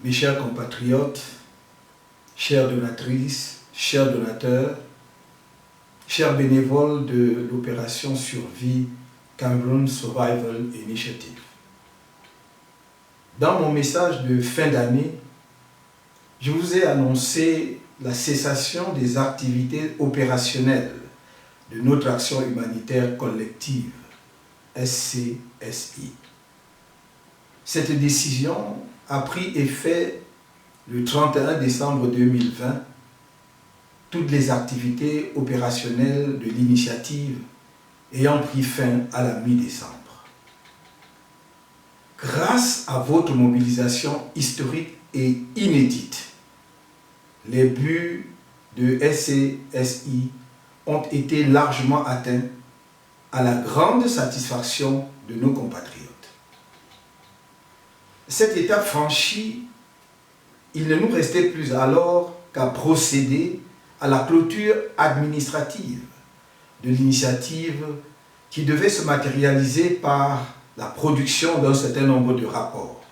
Mes chers compatriotes, chères donatrices, chers donateurs, chers bénévoles de l'opération Survie Cameroon Survival Initiative. Dans mon message de fin d'année, je vous ai annoncé la cessation des activités opérationnelles de notre action humanitaire collective, SCSI. Cette décision a pris effet le 31 décembre 2020. Toutes les activités opérationnelles de l'initiative ayant pris fin à la mi-décembre. Grâce à votre mobilisation historique et inédite, les buts de SCSI ont été largement atteints à la grande satisfaction de nos compatriotes. Cette étape franchie, il ne nous restait plus alors qu'à procéder à la clôture administrative de l'initiative qui devait se matérialiser par la production d'un certain nombre de rapports.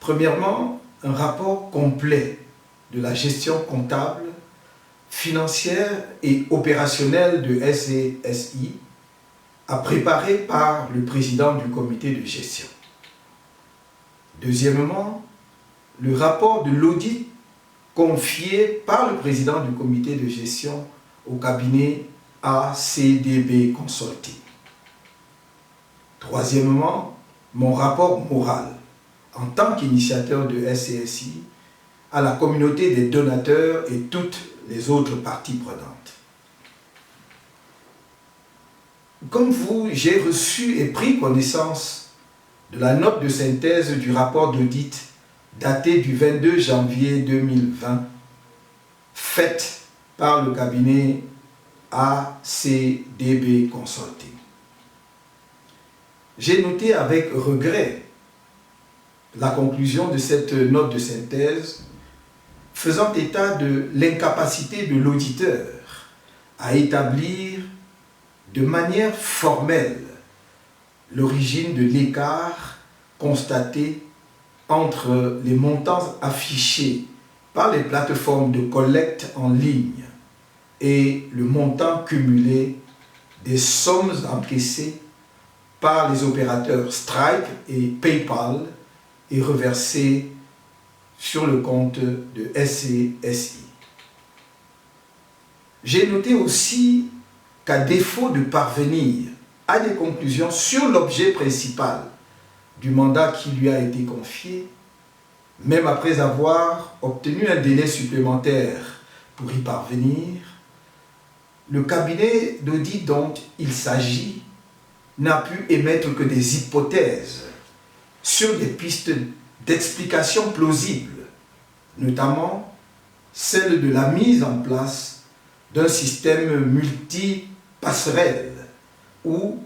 Premièrement, un rapport complet de la gestion comptable, financière et opérationnelle de SCSI, à préparer par le président du comité de gestion. Deuxièmement, le rapport de l'audit confié par le président du comité de gestion au cabinet ACDB Consulting. Troisièmement, mon rapport moral en tant qu'initiateur de SCSI à la communauté des donateurs et toutes les autres parties prenantes. Comme vous, j'ai reçu et pris connaissance de la note de synthèse du rapport d'audit daté du 22 janvier 2020, faite par le cabinet ACDB Consulting. J'ai noté avec regret la conclusion de cette note de synthèse faisant état de l'incapacité de l'auditeur à établir de manière formelle l'origine de l'écart constaté entre les montants affichés par les plateformes de collecte en ligne et le montant cumulé des sommes encaissées par les opérateurs Stripe et PayPal et reversées sur le compte de SCSI. J'ai noté aussi qu'à défaut de parvenir à des conclusions sur l'objet principal du mandat qui lui a été confié, même après avoir obtenu un délai supplémentaire pour y parvenir, le cabinet d'audit dont il s'agit n'a pu émettre que des hypothèses sur des pistes d'explication plausibles, notamment celle de la mise en place d'un système multi-passerelle ou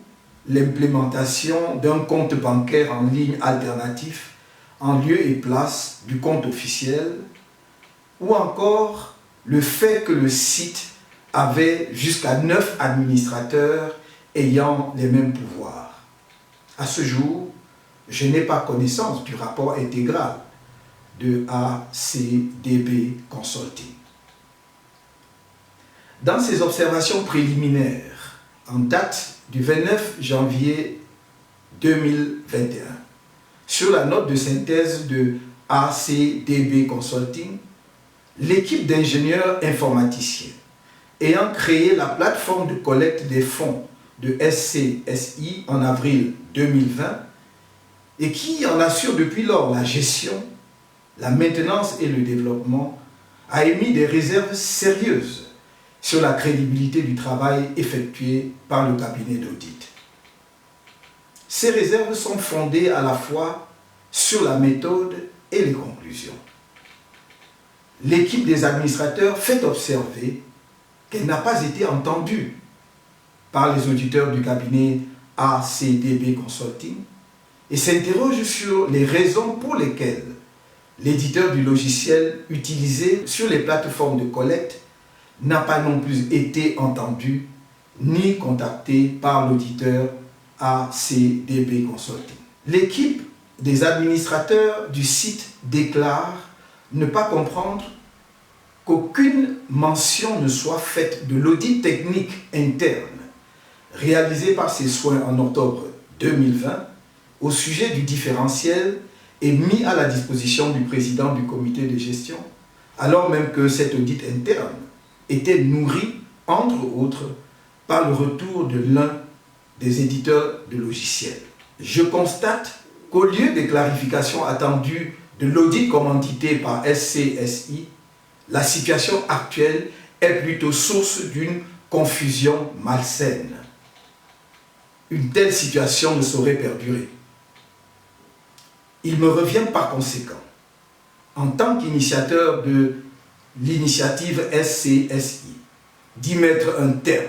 l'implémentation d'un compte bancaire en ligne alternatif en lieu et place du compte officiel, ou encore le fait que le site avait jusqu'à 9 administrateurs ayant les mêmes pouvoirs. À ce jour, je n'ai pas connaissance du rapport intégral de ACDB Consulting. Dans ces observations préliminaires, en date du 29 janvier 2021, sur la note de synthèse de ACDB Consulting, l'équipe d'ingénieurs informaticiens ayant créé la plateforme de collecte des fonds de SCSI en avril 2020 et qui en assure depuis lors la gestion, la maintenance et le développement, a émis des réserves sérieuses sur la crédibilité du travail effectué par le cabinet d'audit. Ces réserves sont fondées à la fois sur la méthode et les conclusions. L'équipe des administrateurs fait observer qu'elle n'a pas été entendue par les auditeurs du cabinet ACDB Consulting et s'interroge sur les raisons pour lesquelles l'éditeur du logiciel utilisé sur les plateformes de collecte n'a pas non plus été entendu ni contacté par l'auditeur ACDB Consulting. L'équipe des administrateurs du site déclarent ne pas comprendre qu'aucune mention ne soit faite de l'audit technique interne réalisé par ses soins en octobre 2020 au sujet du différentiel et mis à la disposition du président du comité de gestion, alors même que cet audit interne était nourri, entre autres, par le retour de l'un des éditeurs de logiciels. Je constate qu'au lieu des clarifications attendues de l'audit commandité par SCSI, la situation actuelle est plutôt source d'une confusion malsaine. Une telle situation ne saurait perdurer. Il me revient par conséquent, en tant qu'initiateur de l'initiative SCSI, d'y mettre un terme.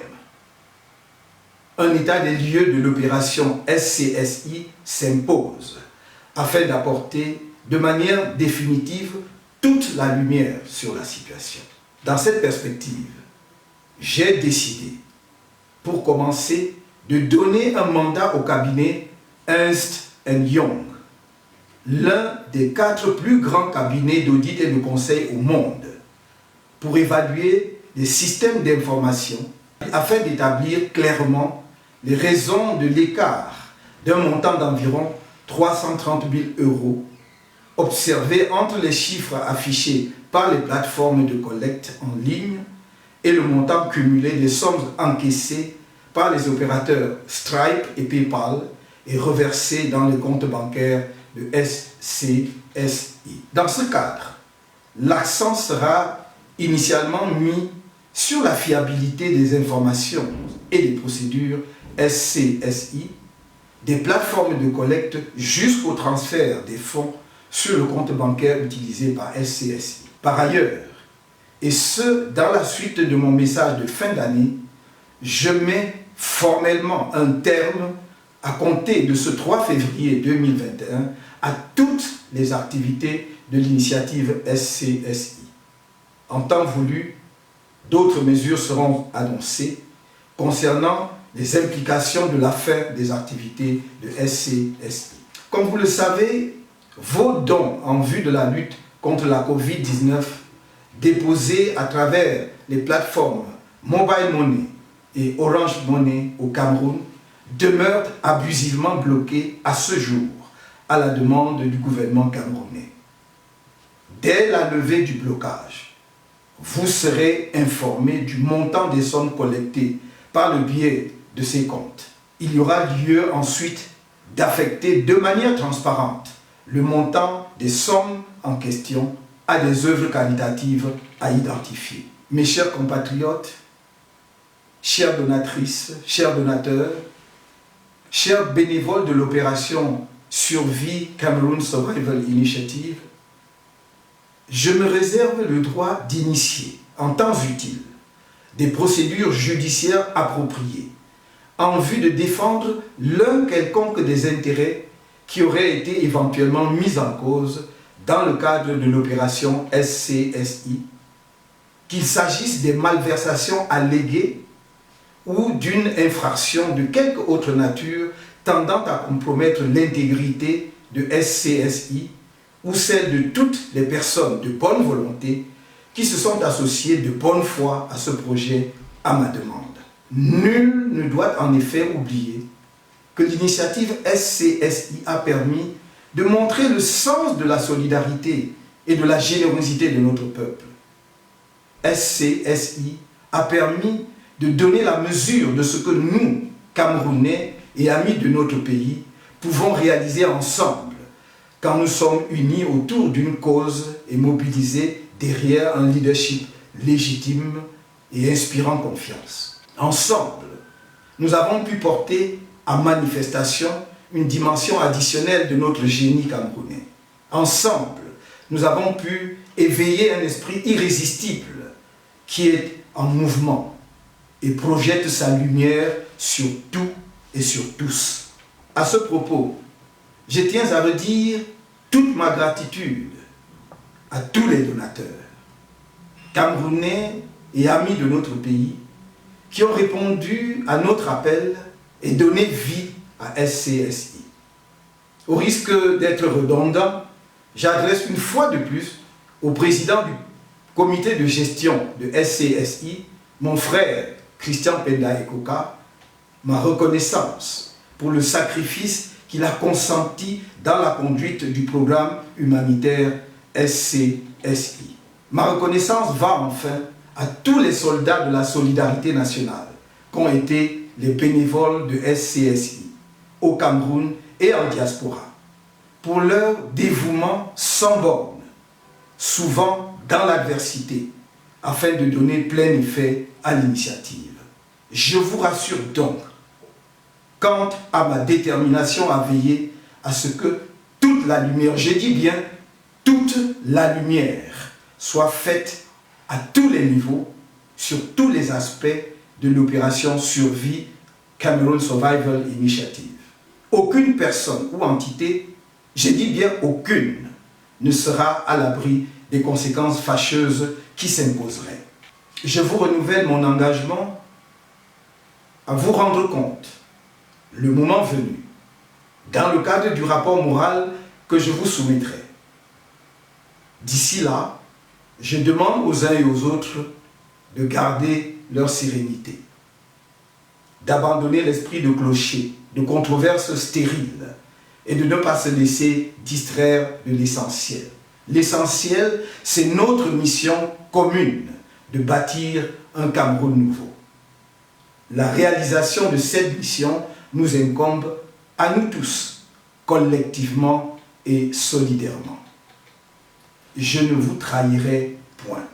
Un état des lieux de l'opération SCSI s'impose afin d'apporter de manière définitive toute la lumière sur la situation. Dans cette perspective, j'ai décidé, pour commencer, de donner un mandat au cabinet Ernst & Young, l'un des 4 plus grands cabinets d'audit et de conseil au monde, pour évaluer les systèmes d'information afin d'établir clairement les raisons de l'écart d'un montant d'environ 330 000 € observé entre les chiffres affichés par les plateformes de collecte en ligne et le montant cumulé des sommes encaissées par les opérateurs Stripe et PayPal et reversées dans les comptes bancaires de SCSI. Dans ce cadre, l'accent sera initialement mis sur la fiabilité des informations et des procédures SCSI, des plateformes de collecte jusqu'au transfert des fonds sur le compte bancaire utilisé par SCSI. Par ailleurs, et ce dans la suite de mon message de fin d'année, je mets formellement un terme à compter de ce 3 février 2021 à toutes les activités de l'initiative SCSI. En temps voulu, d'autres mesures seront annoncées concernant les implications de la fin des activités de SCSI. Comme vous le savez, vos dons en vue de la lutte contre la Covid-19 déposés à travers les plateformes Mobile Money et Orange Money au Cameroun demeurent abusivement bloqués à ce jour à la demande du gouvernement camerounais. Dès la levée du blocage, vous serez informé du montant des sommes collectées par le biais de ces comptes. Il y aura lieu ensuite d'affecter de manière transparente le montant des sommes en question à des œuvres qualitatives à identifier. Mes chers compatriotes, chères donatrices, chers donateurs, chers bénévoles de l'opération Survie Cameroun Survival Initiative, je me réserve le droit d'initier, en temps utile, des procédures judiciaires appropriées en vue de défendre l'un quelconque des intérêts qui auraient été éventuellement mis en cause dans le cadre de l'opération SCSI, qu'il s'agisse des malversations alléguées ou d'une infraction de quelque autre nature tendant à compromettre l'intégrité de SCSI ou celle de toutes les personnes de bonne volonté qui se sont associées de bonne foi à ce projet à ma demande. Nul ne doit en effet oublier que l'initiative SCSI a permis de montrer le sens de la solidarité et de la générosité de notre peuple. SCSI a permis de donner la mesure de ce que nous, Camerounais et amis de notre pays, pouvons réaliser ensemble quand nous sommes unis autour d'une cause et mobilisés derrière un leadership légitime et inspirant confiance. Ensemble, nous avons pu porter à manifestation une dimension additionnelle de notre génie camerounais. Ensemble, nous avons pu éveiller un esprit irrésistible qui est en mouvement et projette sa lumière sur tout et sur tous. À ce propos, je tiens à redire toute ma gratitude à tous les donateurs, Camerounais et amis de notre pays, qui ont répondu à notre appel et donné vie à SCSI. Au risque d'être redondant, j'adresse une fois de plus au président du comité de gestion de SCSI, mon frère Christian Penda Ekoka, ma reconnaissance pour le sacrifice qu'il a consenti dans la conduite du programme humanitaire SCSI. Ma reconnaissance va enfin à tous les soldats de la solidarité nationale qu'ont été les bénévoles de SCSI au Cameroun et en diaspora pour leur dévouement sans borne, souvent dans l'adversité, afin de donner plein effet à l'initiative. Je vous rassure donc quant à ma détermination à veiller à ce que toute la lumière, je dis bien toute la lumière, soit faite à tous les niveaux, sur tous les aspects de l'opération Survie Cameroon Survival Initiative. Aucune personne ou entité, je dis bien aucune, ne sera à l'abri des conséquences fâcheuses qui s'imposeraient. Je vous renouvelle mon engagement à vous rendre compte, le moment venu, dans le cadre du rapport moral que je vous soumettrai. D'ici là, je demande aux uns et aux autres de garder leur sérénité, d'abandonner l'esprit de clocher, de controverses stériles et de ne pas se laisser distraire de l'essentiel. L'essentiel, c'est notre mission commune de bâtir un Cameroun nouveau. La réalisation de cette mission nous incombe à nous tous, collectivement et solidairement. Je ne vous trahirai point.